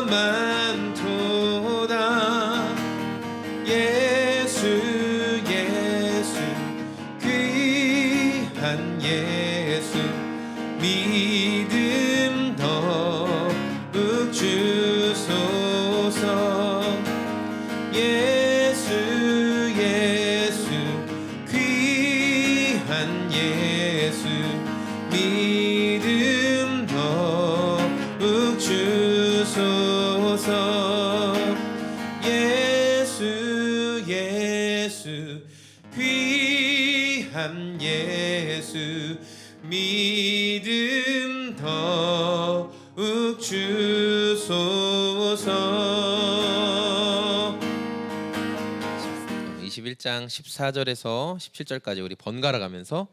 많도다. 예수 예수 귀한 예수 믿음 더욱 주소서. 예수 예수 귀한 예수 믿음 더욱 주소서. 예수 예수 귀한 예수 믿음 더욱 주소서. 21장 14절에서 17절까지 우리 번갈아 가면서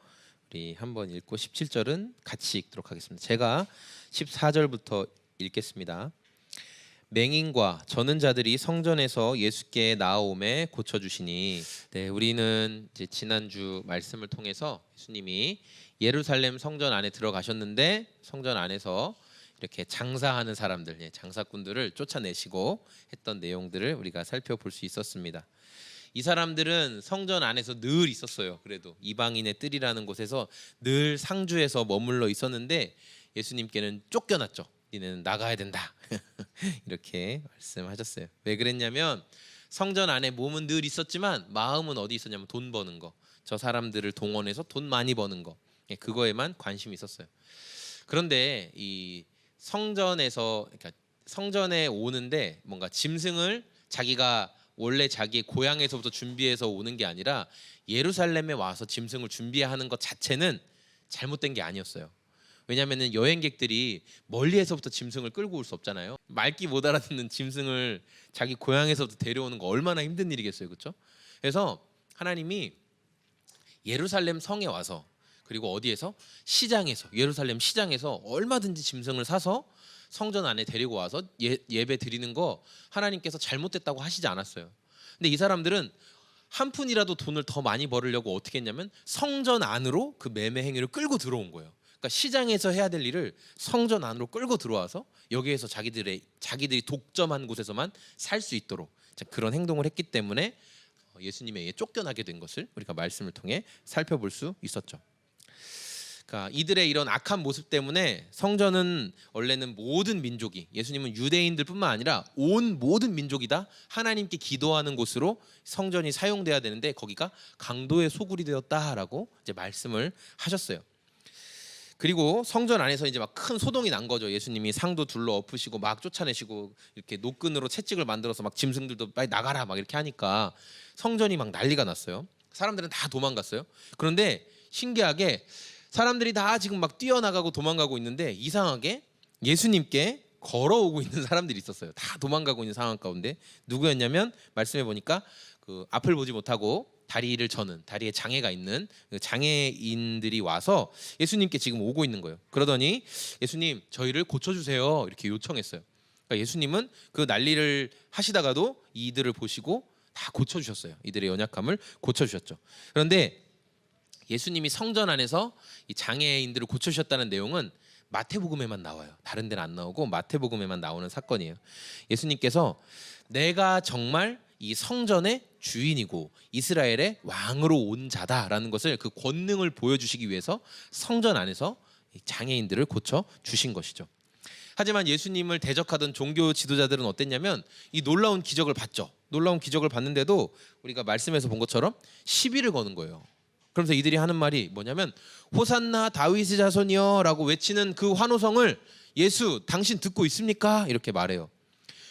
우리 한번 읽고 17절은 같이 읽도록 하겠습니다. 제가 14절부터 읽겠습니다. 맹인과 저는 자들이 성전에서 예수께 나아오매 고쳐주시니. 네, 우리는 이제 지난주 말씀을 통해서 예수님이 예루살렘 성전 안에 들어가셨는데 성전 안에서 이렇게 장사하는 사람들, 장사꾼들을 쫓아내시고 했던 내용들을 우리가 살펴볼 수 있었습니다. 이 사람들은 성전 안에서 늘 있었어요. 그래도 이방인의 뜰이라는 곳에서 늘 상주해서 머물러 있었는데 예수님께는 쫓겨났죠. 니는 나가야 된다. 이렇게 말씀하셨어요. 왜 그랬냐면 성전 안에 몸은 늘 있었지만 마음은 어디 있었냐면 돈 버는 거, 저 사람들을 동원해서 돈 많이 버는 거, 그거에만 관심이 있었어요. 그런데 이 성전에서, 그러니까 성전에 오는데 뭔가 짐승을 자기가 원래 자기의 고향에서부터 준비해서 오는 게 아니라 예루살렘에 와서 짐승을 준비하는 것 자체는 잘못된 게 아니었어요. 왜냐하면 여행객들이 멀리에서부터 짐승을 끌고 올 수 없잖아요. 말귀 못 알아듣는 짐승을 자기 고향에서부터 데려오는 거 얼마나 힘든 일이겠어요, 그렇죠? 그래서 하나님이 예루살렘 성에 와서, 그리고 어디에서? 시장에서, 예루살렘 시장에서 얼마든지 짐승을 사서 성전 안에 데리고 와서 예배 드리는 거 하나님께서 잘못됐다고 하시지 않았어요. 근데 이 사람들은 한 푼이라도 돈을 더 많이 벌으려고 어떻게 했냐면 성전 안으로 그 매매 행위를 끌고 들어온 거예요. 그러니까 시장에서 해야 될 일을 성전 안으로 끌고 들어와서 여기에서 자기들이 독점한 곳에서만 살 수 있도록 그런 행동을 했기 때문에 예수님에 의해 쫓겨나게 된 것을 우리가 말씀을 통해 살펴볼 수 있었죠. 그러니까 이들의 이런 악한 모습 때문에 성전은 원래는 모든 민족이, 예수님은 유대인들뿐만 아니라 온 모든 민족이 다 하나님께 기도하는 곳으로 성전이 사용돼야 되는데 거기가 강도의 소굴이 되었다라고 이제 말씀을 하셨어요. 그리고 성전 안에서 이제 막 큰 소동이 난 거죠. 예수님이 상도 둘러 엎으시고 막 쫓아내시고 이렇게 노끈으로 채찍을 만들어서 막 짐승들도 빨리 나가라 막 이렇게 하니까 성전이 막 난리가 났어요. 사람들은 다 도망갔어요. 그런데 신기하게 사람들이 다 지금 막 뛰어나가고 도망가고 있는데 이상하게 예수님께 걸어오고 있는 사람들이 있었어요. 다 도망가고 있는 상황 가운데 누구였냐면 말씀해 보니까 그 앞을 보지 못하고 다리를 저는, 다리에 장애가 있는 장애인들이 와서 예수님께 지금 오고 있는 거예요. 그러더니 예수님 저희를 고쳐주세요 이렇게 요청했어요. 그러니까 예수님은 그 난리를 하시다가도 이들을 보시고 다 고쳐주셨어요. 이들의 연약함을 고쳐주셨죠. 그런데 예수님이 성전 안에서 이 장애인들을 고쳐주셨다는 내용은 마태복음에만 나와요. 다른 데는 안 나오고 마태복음에만 나오는 사건이에요. 예수님께서 내가 정말 이 성전의 주인이고 이스라엘의 왕으로 온 자다라는 것을, 그 권능을 보여주시기 위해서 성전 안에서 장애인들을 고쳐 주신 것이죠. 하지만 예수님을 대적하던 종교 지도자들은 어땠냐면 이 놀라운 기적을 봤죠. 놀라운 기적을 봤는데도 우리가 말씀에서 본 것처럼 시비를 거는 거예요. 그러면서 이들이 하는 말이 뭐냐면 호산나 다윗의 자손이여 라고 외치는 그 환호성을 예수 당신 듣고 있습니까? 이렇게 말해요.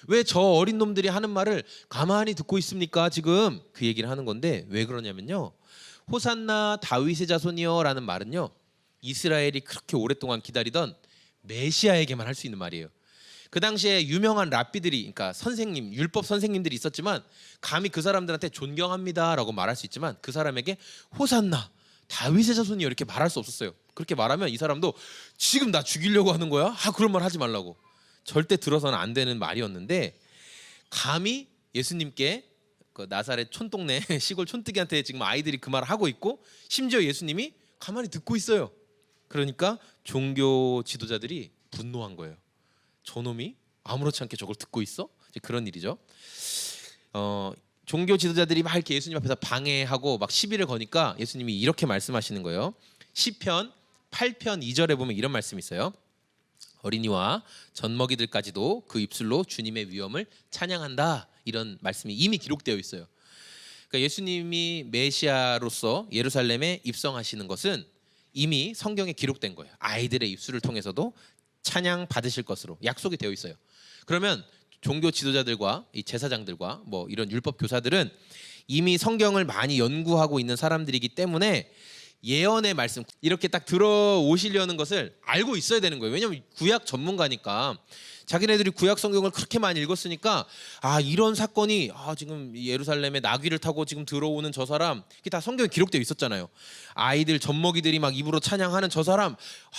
왜 저 어린 놈들이 하는 말을 가만히 듣고 있습니까? 지금 그 얘기를 하는 건데 왜 그러냐면요, 호산나 다윗의 자손이여 라는 말은요 이스라엘이 그렇게 오랫동안 기다리던 메시아에게만 할 수 있는 말이에요. 그 당시에 유명한 랍비들이, 그러니까 선생님, 율법 선생님들이 있었지만 감히 그 사람들한테 존경합니다라고 말할 수 있지만 그 사람에게 호산나 다윗의 자손이여 이렇게 말할 수 없었어요. 그렇게 말하면 이 사람도 지금 나 죽이려고 하는 거야? 그런 말 하지 말라고. 절대 들어서는 안 되는 말이었는데 감히 예수님께 그 나사렛 촌동네 시골 촌뜨기한테 지금 아이들이 그 말을 하고 있고 심지어 예수님이 가만히 듣고 있어요. 그러니까 종교 지도자들이 분노한 거예요. 저놈이 아무렇지 않게 저걸 듣고 있어? 이제 그런 일이죠. 종교 지도자들이 막 이렇게 예수님 앞에서 방해하고 막 시비를 거니까 예수님이 이렇게 말씀하시는 거예요. 시편 8편 2절에 보면 이런 말씀이 있어요. 어린이와 젖먹이들까지도 그 입술로 주님의 위엄을 찬양한다. 이런 말씀이 이미 기록되어 있어요. 그러니까 예수님이 메시아로서 예루살렘에 입성하시는 것은 이미 성경에 기록된 거예요. 아이들의 입술을 통해서도 찬양 받으실 것으로 약속이 되어 있어요. 그러면 종교 지도자들과 이 제사장들과 뭐 이런 율법 교사들은 이미 성경을 많이 연구하고 있는 사람들이기 때문에 예언의 말씀 이렇게 딱 들어오시려는 것을 알고 있어야 되는 거예요. 왜냐하면 구약 전문가니까 자기네들이 구약 성경을 그렇게 많이 읽었으니까 이런 사건이 지금 예루살렘에 나귀를 타고 지금 들어오는 저 사람 이게 다 성경에 기록되어 있었잖아요. 아이들 젖먹이들이 막 입으로 찬양하는 저 사람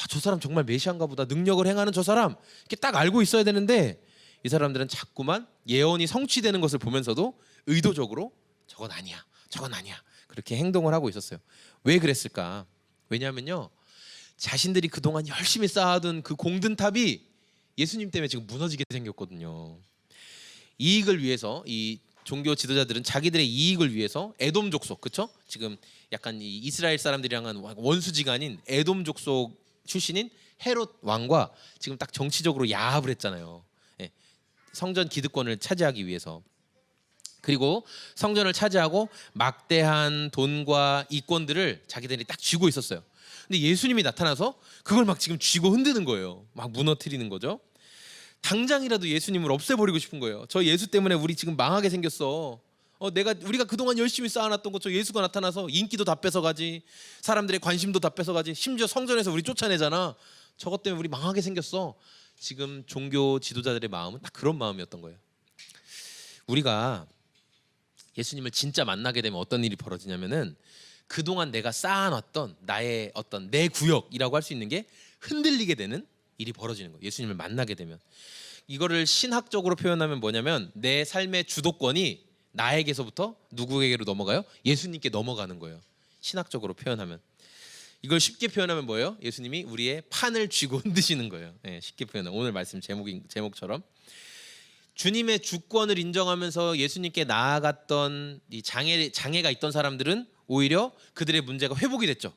저 사람 정말 메시아인가 보다 능력을 행하는 저 사람 이렇게 딱 알고 있어야 되는데 이 사람들은 자꾸만 예언이 성취되는 것을 보면서도 의도적으로 저건 아니야 그렇게 행동을 하고 있었어요. 왜 그랬을까? 왜냐하면요 자신들이 그동안 열심히 쌓아둔 그 공든탑이 예수님 때문에 지금 무너지게 생겼거든요. 이익을 위해서 이 종교 지도자들은 자기들의 이익을 위해서 에돔 족속 그쵸? 지금 약간 이 이스라엘 사람들이랑은 원수지간인 에돔 족속 출신인 헤롯 왕과 지금 딱 정치적으로 야합을 했잖아요. 성전 기득권을 차지하기 위해서. 그리고 성전을 차지하고 막대한 돈과 이권들을 자기들이 딱 쥐고 있었어요. 근데 예수님이 나타나서 그걸 막 지금 쥐고 흔드는 거예요. 막 무너뜨리는 거죠. 당장이라도 예수님을 없애버리고 싶은 거예요. 저 예수 때문에 우리 지금 망하게 생겼어. 우리가 그동안 열심히 쌓아놨던 거 저 예수가 나타나서 인기도 다 뺏어가지, 사람들의 관심도 다 뺏어가지, 심지어 성전에서 우리 쫓아내잖아. 저것 때문에 우리 망하게 생겼어. 지금 종교 지도자들의 마음은 딱 그런 마음이었던 거예요. 우리가 예수님을 진짜 만나게 되면 어떤 일이 벌어지냐면은 그동안 내가 쌓아놨던 나의 어떤 내 구역이라고 할 수 있는 게 흔들리게 되는 일이 벌어지는 거예요. 예수님을 만나게 되면. 이거를 신학적으로 표현하면 뭐냐면 내 삶의 주도권이 나에게서부터 누구에게로 넘어가요? 예수님께 넘어가는 거예요. 신학적으로 표현하면. 이걸 쉽게 표현하면 뭐예요? 예수님이 우리의 판을 쥐고 흔드시는 거예요. 쉽게 표현하면 오늘 말씀 제목처럼 주님의 주권을 인정하면서 예수님께 나아갔던 이 장애가 있던 사람들은 오히려 그들의 문제가 회복이 됐죠.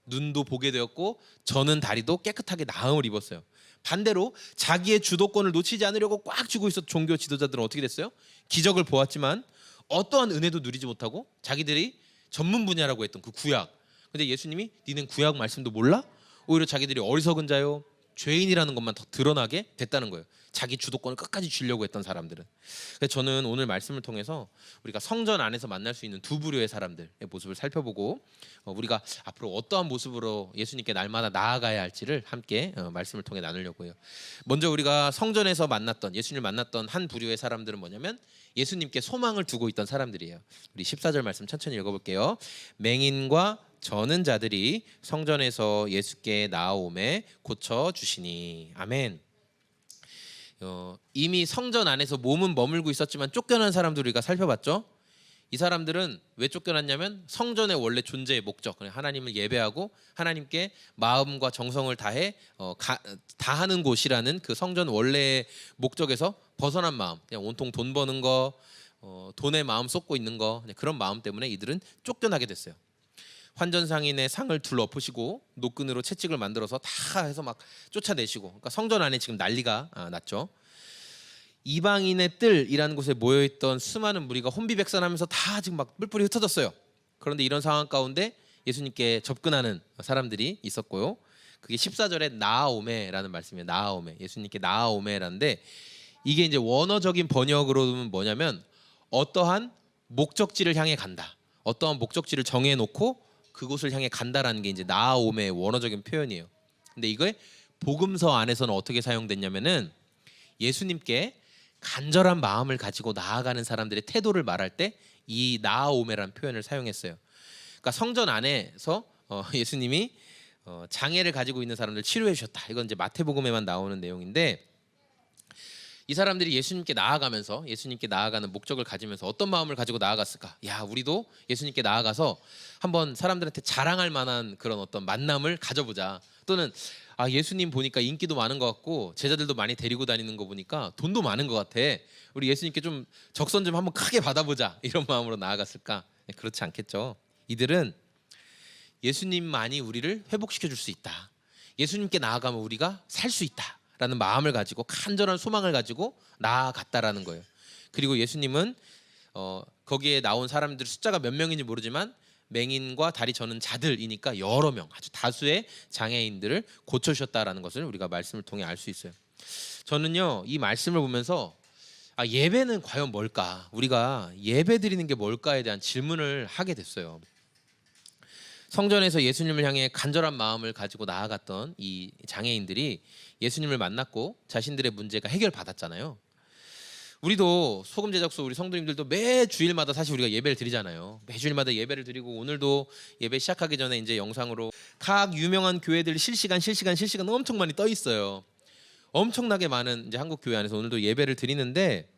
눈도 보게 되었고 저는 다리도 깨끗하게 나음을 입었어요. 반대로 자기의 주도권을 놓치지 않으려고 꽉 쥐고 있었던 종교 지도자들은 어떻게 됐어요? 기적을 보았지만 어떠한 은혜도 누리지 못하고 자기들이 전문 분야라고 했던 그 구약. 근데 예수님이 니는 구약 말씀도 몰라? 오히려 자기들이 어리석은 자요 죄인이라는 것만 더 드러나게 됐다는 거예요. 자기 주도권을 끝까지 쥐려고 했던 사람들은. 그래서 저는 오늘 말씀을 통해서 우리가 성전 안에서 만날 수 있는 두 부류의 사람들의 모습을 살펴보고 우리가 앞으로 어떠한 모습으로 예수님께 날마다 나아가야 할지를 함께 말씀을 통해 나누려고 해요. 먼저 우리가 성전에서 만났던 예수님을 만났던 한 부류의 사람들은 뭐냐면 예수님께 소망을 두고 있던 사람들이에요. 우리 14절 말씀 천천히 읽어볼게요. 맹인과 저는 자들이 성전에서 예수께 나아오매 고쳐 주시니. 아멘. 이미 성전 안에서 몸은 머물고 있었지만 쫓겨난 사람들 우리가 살펴봤죠. 이 사람들은 왜 쫓겨났냐면 성전의 원래 존재의 목적, 하나님을 예배하고 하나님께 마음과 정성을 다해 다하는 곳이라는 그 성전 원래의 목적에서 벗어난 마음, 그냥 온통 돈 버는 거, 돈에 마음 쏟고 있는 거, 그런 마음 때문에 이들은 쫓겨나게 됐어요. 환전상인의 상을 둘러엎으시고 노끈으로 채찍을 만들어서 다 해서 막 쫓아내시고, 그러니까 성전 안에 지금 난리가 났죠. 이방인의 뜰이라는 곳에 모여있던 수많은 무리가 혼비백산하면서 다 지금 막 뿔뿔이 흩어졌어요. 그런데 이런 상황 가운데 예수님께 접근하는 사람들이 있었고요. 그게 14절에 나아오메라는 말씀이에요. 나아오메, 예수님께 나아오메라는데 이게 이제 원어적인 번역으로는 뭐냐면 어떠한 목적지를 향해 간다, 어떠한 목적지를 정해놓고 그곳을 향해 간다라는 게 이제 나아오메의 원어적인 표현이에요. 근데 이걸 복음서 안에서는 어떻게 사용됐냐면은 예수님께 간절한 마음을 가지고 나아가는 사람들의 태도를 말할 때 이 나아오메라는 표현을 사용했어요. 그러니까 성전 안에서 예수님이 장애를 가지고 있는 사람들 치료해 주셨다. 이건 이제 마태복음에만 나오는 내용인데 이 사람들이 예수님께 나아가면서 예수님께 나아가는 목적을 가지면서 어떤 마음을 가지고 나아갔을까? 야, 우리도 예수님께 나아가서 한번 사람들한테 자랑할 만한 그런 어떤 만남을 가져보자. 또는 아, 예수님 보니까 인기도 많은 것 같고 제자들도 많이 데리고 다니는 거 보니까 돈도 많은 것 같아. 우리 예수님께 좀 적선 좀 한번 크게 받아보자, 이런 마음으로 나아갔을까? 그렇지 않겠죠. 이들은 예수님만이 우리를 회복시켜 줄 수 있다, 예수님께 나아가면 우리가 살 수 있다라는 마음을 가지고, 간절한 소망을 가지고 나아갔다라는 거예요. 그리고 예수님은 거기에 나온 사람들 숫자가 몇 명인지 모르지만 맹인과 다리 저는 자들이니까 여러 명, 아주 다수의 장애인들을 고쳐주셨다라는 것을 우리가 말씀을 통해 알 수 있어요. 저는요, 이 말씀을 보면서 예배는 과연 뭘까? 우리가 예배 드리는 게 뭘까에 대한 질문을 하게 됐어요. 성전에서 예수님을 향해 간절한 마음을 가지고 나아갔던 이 장애인들이 예수님을 만났고 자신들의 문제가 해결받았잖아요. 우리도 소금 제작소 우리 성도님들도 매 주일마다 사실 우리가 예배를 드리잖아요. 매 주일마다 예배를 드리고, 오늘도 예배 시작하기 전에 이제 영상으로 각 유명한 교회들 실시간 엄청 많이 떠 있어요. 엄청나게 많은 이제 한국 교회 안에서 오늘도 예배를 드리는데,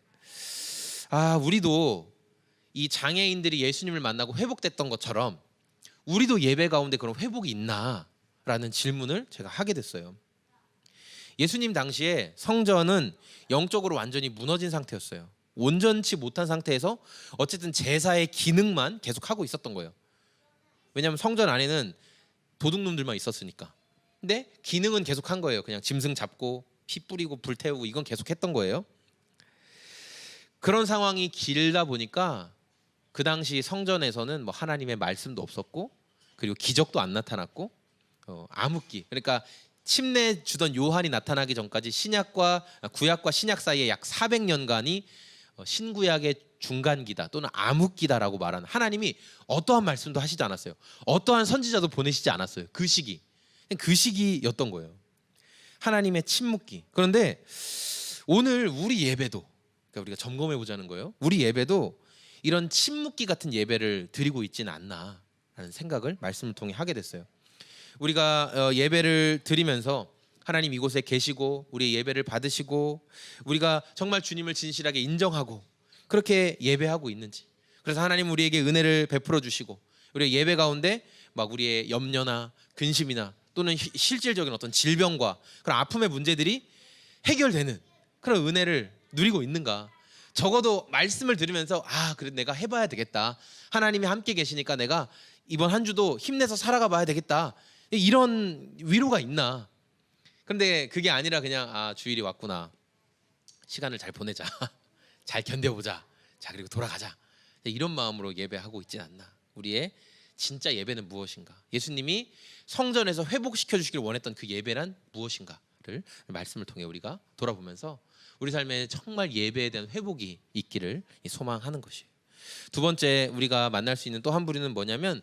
우리도 이 장애인들이 예수님을 만나고 회복됐던 것처럼 우리도 예배 가운데 그런 회복이 있나라는 질문을 제가 하게 됐어요. 예수님 당시에 성전은 영적으로 완전히 무너진 상태였어요. 온전치 못한 상태에서 어쨌든 제사의 기능만 계속 하고 있었던 거예요. 왜냐하면 성전 안에는 도둑놈들만 있었으니까. 근데 기능은 계속 한 거예요. 그냥 짐승 잡고 피 뿌리고 불 태우고 이건 계속 했던 거예요. 그런 상황이 길다 보니까 그 당시 성전에서는 뭐 하나님의 말씀도 없었고, 그리고 기적도 안 나타났고, 암흑기, 그러니까 침례 주던 요한이 나타나기 전까지 구약과 신약 사이에 약 400년간이 신구약의 중간기다 또는 암흑기다라고 말하는, 하나님이 어떠한 말씀도 하시지 않았어요. 어떠한 선지자도 보내시지 않았어요. 그 시기였던 거예요. 하나님의 침묵기. 그런데 오늘 우리 예배도, 그러니까 우리가 점검해 보자는 거예요. 우리 예배도 이런 침묵기 같은 예배를 드리고 있지는 않나라는 생각을 말씀을 통해 하게 됐어요. 우리가 예배를 드리면서 하나님 이곳에 계시고 우리의 예배를 받으시고 우리가 정말 주님을 진실하게 인정하고 그렇게 예배하고 있는지, 그래서 하나님 우리에게 은혜를 베풀어 주시고 우리의 예배 가운데 막 우리의 염려나 근심이나 또는 실질적인 어떤 질병과 그런 아픔의 문제들이 해결되는 그런 은혜를 누리고 있는가. 적어도 말씀을 들으면서 그래 내가 해봐야 되겠다, 하나님이 함께 계시니까 내가 이번 한 주도 힘내서 살아가 봐야 되겠다, 이런 위로가 있나. 그런데 그게 아니라 그냥 주일이 왔구나, 시간을 잘 보내자 잘 견뎌보자, 자 그리고 돌아가자, 이런 마음으로 예배하고 있진 않나. 우리의 진짜 예배는 무엇인가, 예수님이 성전에서 회복시켜 주시길 원했던 그 예배란 무엇인가를 말씀을 통해 우리가 돌아보면서 우리 삶에 정말 예배에 대한 회복이 있기를 소망하는 것이에요. 두 번째 우리가 만날 수 있는 또 한 부류는 뭐냐면,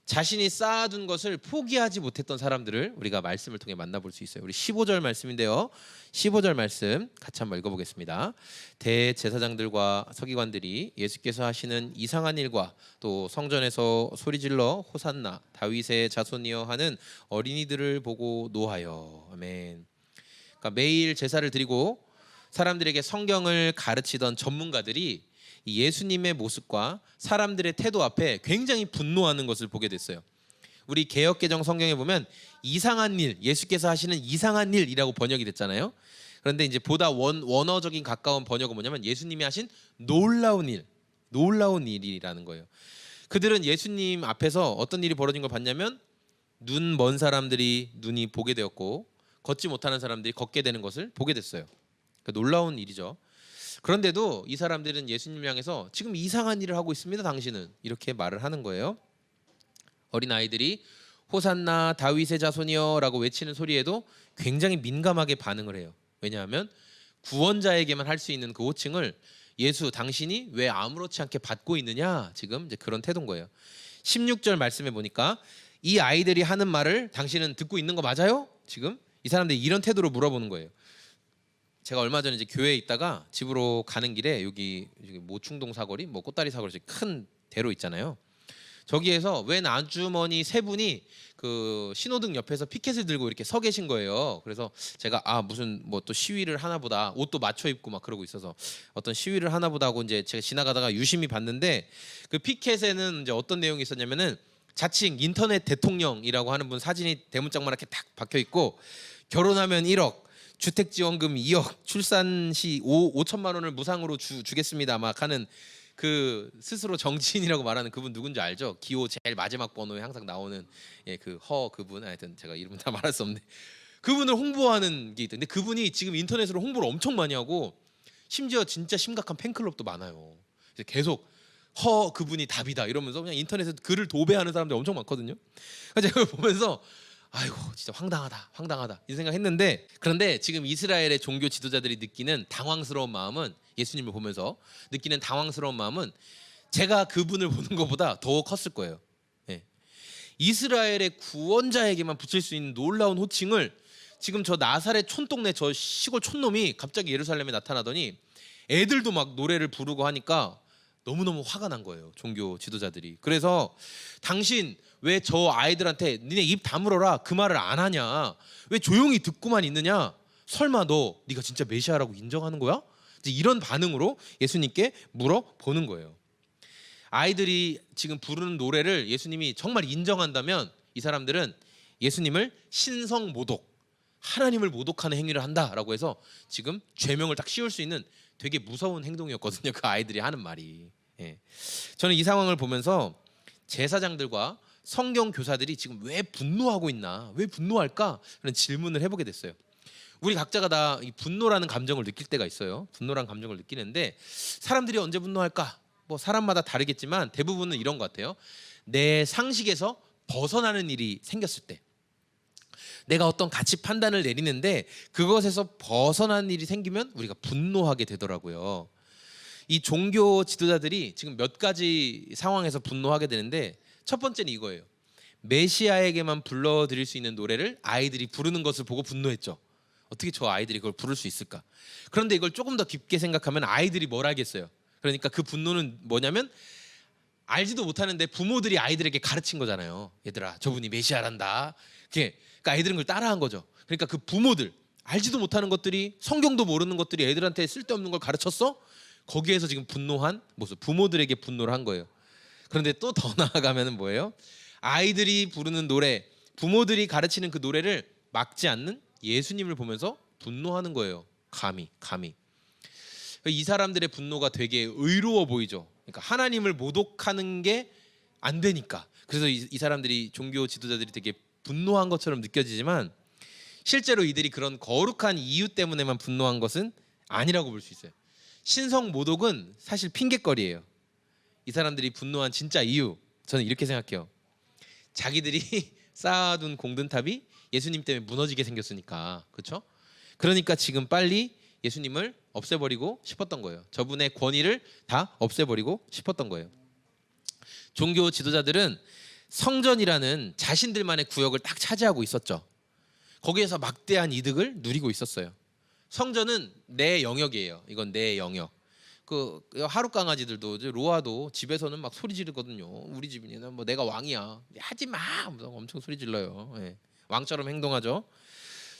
자신이 쌓아둔 것을 포기하지 못했던 사람들을 우리가 말씀을 통해 만나볼 수 있어요. 우리 15절 말씀인데요, 15절 말씀 같이 한번 읽어보겠습니다. 대제사장들과 서기관들이 예수께서 하시는 이상한 일과 또 성전에서 소리질러 호산나 다윗의 자손이여 하는 어린이들을 보고 노하여. 아멘. 그러니까 매일 제사를 드리고 사람들에게 성경을 가르치던 전문가들이 예수님의 모습과 사람들의 태도 앞에 굉장히 분노하는 것을 보게 됐어요. 우리 개역개정 성경에 보면 이상한 일, 예수께서 하시는 이상한 일이라고 번역이 됐잖아요. 그런데 이제 보다 원어적인 가까운 번역은 뭐냐면 예수님이 하신 놀라운 일이라는 거예요. 그들은 예수님 앞에서 어떤 일이 벌어진 걸 봤냐면, 눈 먼 사람들이 눈이 보게 되었고 걷지 못하는 사람들이 걷게 되는 것을 보게 됐어요. 그러니까 놀라운 일이죠. 그런데도 이 사람들은 예수님을 향해서 지금 이상한 일을 하고 있습니다, 당신은, 이렇게 말을 하는 거예요. 어린 아이들이 호산나 다윗의 자손이여 라고 외치는 소리에도 굉장히 민감하게 반응을 해요. 왜냐하면 구원자에게만 할 수 있는 그 호칭을 예수 당신이 왜 아무렇지 않게 받고 있느냐, 지금 이제 그런 태도인 거예요. 16절 말씀해 보니까 이 아이들이 하는 말을 당신은 듣고 있는 거 맞아요? 지금 이 사람들이 이런 태도로 물어보는 거예요. 제가 얼마 전에 이제 교회에 있다가 집으로 가는 길에 여기 모충동 사거리, 뭐 꽃다리 사거리 큰 대로 있잖아요. 저기에서 웬 아주머니 세 분이 그 신호등 옆에서 피켓을 들고 이렇게 서 계신 거예요. 그래서 제가 무슨 뭐 또 시위를 하나 보다, 옷도 맞춰 입고 막 그러고 있어서 어떤 시위를 하나 보다 하고 이제 제가 지나가다가 유심히 봤는데, 그 피켓에는 이제 어떤 내용이 있었냐면은 자칭 인터넷 대통령이라고 하는 분 사진이 대문짝만하게 딱 박혀 있고, 결혼하면 1억, 주택지원금 2억, 출산 시 5천만 원을 무상으로 주겠습니다 막 하는, 그 스스로 정치인이라고 말하는 그분 누군지 알죠? 기호 제일 마지막 번호에 항상 나오는, 그 그분, 하여튼 제가 이름은 다 말할 수 없네. 그분을 홍보하는 게 있던데, 그분이 지금 인터넷으로 홍보를 엄청 많이 하고 심지어 진짜 심각한 팬클럽도 많아요. 그래서 계속 그분이 답이다 이러면서 그냥 인터넷에 글을 도배하는 사람들이 엄청 많거든요. 그래서 제가 보면서 아이고 진짜 황당하다 이 생각했는데, 그런데 지금 이스라엘의 종교 지도자들이 느끼는 당황스러운 마음은, 예수님을 보면서 느끼는 당황스러운 마음은 제가 그분을 보는 것보다 더 컸을 거예요. 예. 이스라엘의 구원자에게만 붙일 수 있는 놀라운 호칭을 지금 저 나사렛 촌동네 저 시골 촌놈이 갑자기 예루살렘에 나타나더니 애들도 막 노래를 부르고 하니까 너무너무 화가 난 거예요, 종교 지도자들이. 그래서 당신 왜 저 아이들한테 니네 입 다물어라 그 말을 안 하냐, 왜 조용히 듣고만 있느냐, 설마 네가 진짜 메시아라고 인정하는 거야? 이제 이런 반응으로 예수님께 물어보는 거예요. 아이들이 지금 부르는 노래를 예수님이 정말 인정한다면 이 사람들은 예수님을 신성모독, 하나님을 모독하는 행위를 한다라고 해서 지금 죄명을 딱 씌울 수 있는 되게 무서운 행동이었거든요, 그 아이들이 하는 말이. 예. 저는 이 상황을 보면서 제사장들과 성경 교사들이 지금 왜 분노하고 있나, 왜 분노할까 그런 질문을 해보게 됐어요. 우리 각자가 다 이 분노라는 감정을 느낄 때가 있어요. 분노라는 감정을 느끼는데 사람들이 언제 분노할까? 뭐 사람마다 다르겠지만 대부분은 이런 것 같아요. 내 상식에서 벗어나는 일이 생겼을 때, 내가 어떤 가치 판단을 내리는데 그것에서 벗어나는 일이 생기면 우리가 분노하게 되더라고요. 이 종교 지도자들이 지금 몇 가지 상황에서 분노하게 되는데, 첫 번째는 이거예요. 메시아에게만 불러드릴 수 있는 노래를 아이들이 부르는 것을 보고 분노했죠. 어떻게 저 아이들이 그걸 부를 수 있을까? 그런데 이걸 조금 더 깊게 생각하면 아이들이 뭘 알겠어요. 그러니까 그 분노는 뭐냐면 알지도 못하는데 부모들이 아이들에게 가르친 거잖아요. 얘들아, 저분이 메시아란다. 그러니까 아이들은 그걸 따라한 거죠. 그러니까 그 부모들, 알지도 못하는 것들이, 성경도 모르는 것들이 애들한테 쓸데없는 걸 가르쳤어? 거기에서 지금 분노한 모습, 부모들에게 분노를 한 거예요. 그런데 또 더 나아가면 뭐예요? 아이들이 부르는 노래, 부모들이 가르치는 그 노래를 막지 않는 예수님을 보면서 분노하는 거예요. 감히. 이 사람들의 분노가 되게 의로워 보이죠. 그러니까 하나님을 모독하는 게 안 되니까. 그래서 이 사람들이, 종교 지도자들이 되게 분노한 것처럼 느껴지지만 실제로 이들이 그런 거룩한 이유 때문에만 분노한 것은 아니라고 볼 수 있어요. 신성 모독은 사실 핑계거리예요. 이 사람들이 분노한 진짜 이유, 저는 이렇게 생각해요. 자기들이 쌓아둔 공든탑이 예수님 때문에 무너지게 생겼으니까. 그렇죠? 그러니까 지금 빨리 예수님을 없애버리고 싶었던 거예요. 저분의 권위를 다 없애버리고 싶었던 거예요. 종교 지도자들은 성전이라는 자신들만의 구역을 딱 차지하고 있었죠. 거기에서 막대한 이득을 누리고 있었어요. 성전은 내 영역이에요. 이건 내 영역. 그 하루 강아지들도, 로아도 집에서는 막 소리 지르거든요. 우리 집이나 뭐 내가 왕이야, 하지 마, 엄청 소리 질러요. 예. 왕처럼 행동하죠.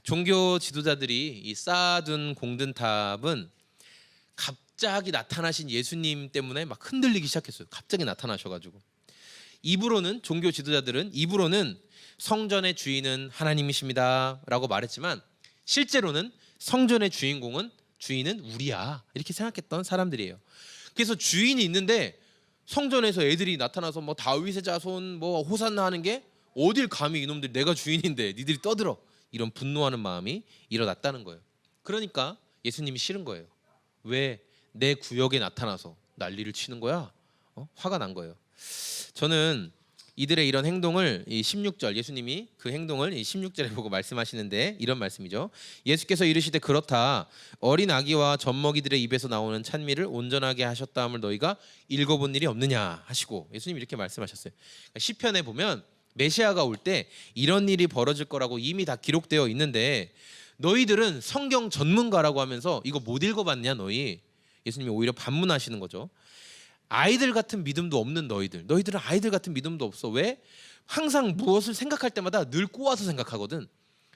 종교 지도자들이 이 쌓아둔 공든탑은 갑자기 나타나신 예수님 때문에 막 흔들리기 시작했어요. 갑자기 나타나셔가지고 입으로는, 종교 지도자들은 입으로는 성전의 주인은 하나님이십니다라고 말했지만 실제로는 성전의 주인은 우리야, 이렇게 생각했던 사람들이에요. 그래서 주인이 있는데 성전에서 애들이 나타나서 뭐 다윗의 자손 뭐 호산나 하는 게 어딜 감히, 이놈들 내가 주인인데 니들이 떠들어, 이런 분노하는 마음이 일어났다는 거예요. 그러니까 예수님이 싫은 거예요. 왜 내 구역에 나타나서 난리를 치는 거야? 화가 난 거예요. 저는 이들의 이런 행동을, 이 16절, 예수님이 그 행동을 이 16절에 보고 말씀하시는데 이런 말씀이죠. 예수께서 이르시되 그렇다, 어린 아기와 젖먹이들의 입에서 나오는 찬미를 온전하게 하셨다함을 너희가 읽어본 일이 없느냐 하시고, 예수님이 이렇게 말씀하셨어요. 그러니까 시편에 보면 메시아가 올 때 이런 일이 벌어질 거라고 이미 다 기록되어 있는데 너희들은 성경 전문가라고 하면서 이거 못 읽어봤냐 너희? 예수님이 오히려 반문하시는 거죠. 아이들 같은 믿음도 없는 너희들은 아이들 같은 믿음도 없어. 왜? 항상 무엇을 생각할 때마다 늘 꼬아서 생각하거든.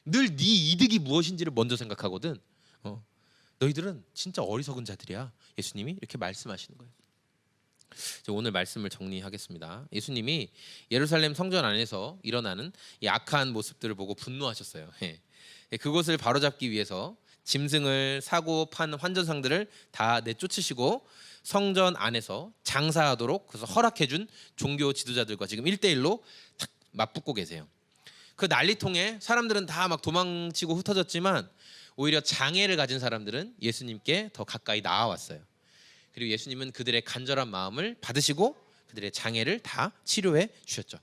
늘 네 이득이 무엇인지를 먼저 생각하거든. 너희들은 진짜 어리석은 자들이야. 예수님이 이렇게 말씀하시는 거예요. 오늘 말씀을 정리하겠습니다. 예수님이 예루살렘 성전 안에서 일어나는 이 악한 모습들을 보고 분노하셨어요. 그것을 바로잡기 위해서 짐승을 사고 판 환전상들을 다 내쫓으시고 성전 안에서 장사하도록 그래서 허락해준 종교 지도자들과 지금 1대1로 탁 맞붙고 계세요. 그 난리통에 사람들은 다 막 도망치고 흩어졌지만 오히려 장애를 가진 사람들은 예수님께 더 가까이 나아왔어요. 그리고 예수님은 그들의 간절한 마음을 받으시고 그들의 장애를 다 치료해 주셨죠.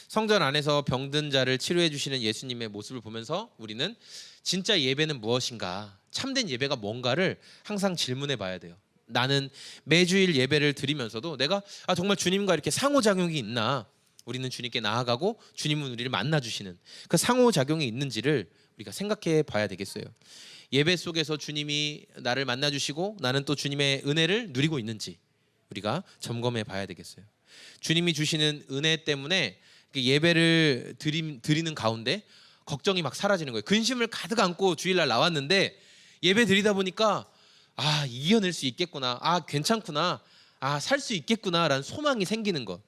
성전 안에서 병든 자를 치료해 주시는 예수님의 모습을 보면서 우리는 진짜 예배는 무엇인가, 참된 예배가 뭔가를 항상 질문해 봐야 돼요. 나는 매주일 예배를 드리면서도 내가 정말 주님과 이렇게 상호작용이 있나, 우리는 주님께 나아가고 주님은 우리를 만나주시는 그 상호작용이 있는지를 우리가 생각해 봐야 되겠어요. 예배 속에서 주님이 나를 만나주시고 나는 또 주님의 은혜를 누리고 있는지 우리가 점검해 봐야 되겠어요. 주님이 주시는 은혜 때문에 예배를 드리는 가운데 걱정이 막 사라지는 거예요. 근심을 가득 안고 주일날 나왔는데 예배 드리다 보니까 이겨낼 수 있겠구나, 괜찮구나, 살 수 있겠구나라는 소망이 생기는 것.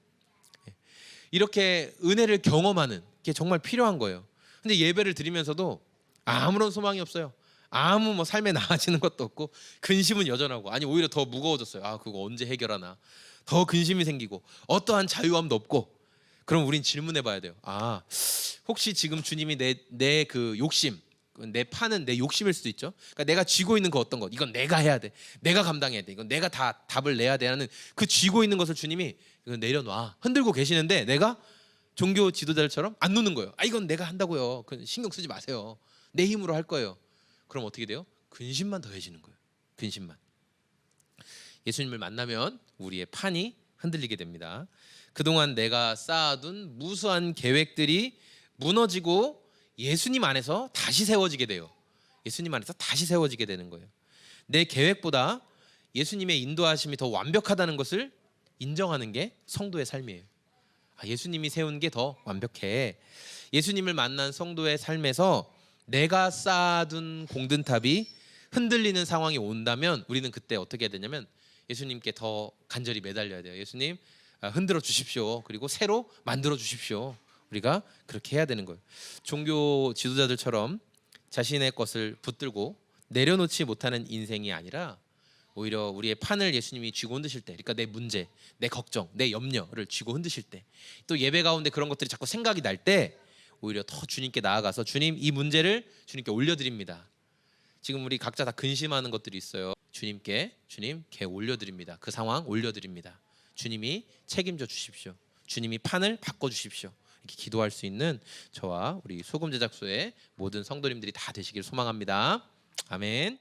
이렇게 은혜를 경험하는 게 정말 필요한 거예요. 근데 예배를 드리면서도 아무런 소망이 없어요. 아무 삶에 나아지는 것도 없고 근심은 여전하고, 오히려 더 무거워졌어요. 그거 언제 해결하나, 더 근심이 생기고 어떠한 자유함도 없고. 그럼 우린 질문해 봐야 돼요. 혹시 지금 주님이 내 그 욕심, 내 파는 내 욕심일 수도 있죠. 그러니까 내가 쥐고 있는 거 어떤 것, 이건 내가 해야 돼, 내가 감당해야 돼, 이건 내가 다 답을 내야 돼 하는 그 쥐고 있는 것을 주님이 이건 내려놔 흔들고 계시는데 내가 종교 지도자들처럼 안 놓는 거예요. 이건 내가 한다고요, 신경 쓰지 마세요, 내 힘으로 할 거예요. 그럼 어떻게 돼요? 근심만 더해지는 거예요. 근심만. 예수님을 만나면 우리의 판이 흔들리게 됩니다. 그동안 내가 쌓아둔 무수한 계획들이 무너지고 예수님 안에서 다시 세워지게 돼요. 예수님 안에서 다시 세워지게 되는 거예요. 내 계획보다 예수님의 인도하심이 더 완벽하다는 것을 인정하는 게 성도의 삶이에요. 예수님이 세운 게 더 완벽해. 예수님을 만난 성도의 삶에서 내가 쌓아둔 공든탑이 흔들리는 상황이 온다면 우리는 그때 어떻게 해야 되냐면 예수님께 더 간절히 매달려야 돼요. 예수님, 흔들어 주십시오. 그리고 새로 만들어 주십시오. 우리가 그렇게 해야 되는 거예요. 종교 지도자들처럼 자신의 것을 붙들고 내려놓지 못하는 인생이 아니라 오히려 우리의 판을 예수님이 쥐고 흔드실 때, 그러니까 내 문제, 내 걱정, 내 염려를 쥐고 흔드실 때, 또 예배 가운데 그런 것들이 자꾸 생각이 날 때 오히려 더 주님께 나아가서 주님, 이 문제를 주님께 올려드립니다. 지금 우리 각자 다 근심하는 것들이 있어요. 주님께, 주님, 개 올려드립니다. 그 상황 올려드립니다. 주님이 책임져 주십시오. 주님이 판을 바꿔주십시오. 이렇게 기도할 수 있는 저와 우리 소금 제작소의 모든 성도님들이 다 되시길 소망합니다. 아멘.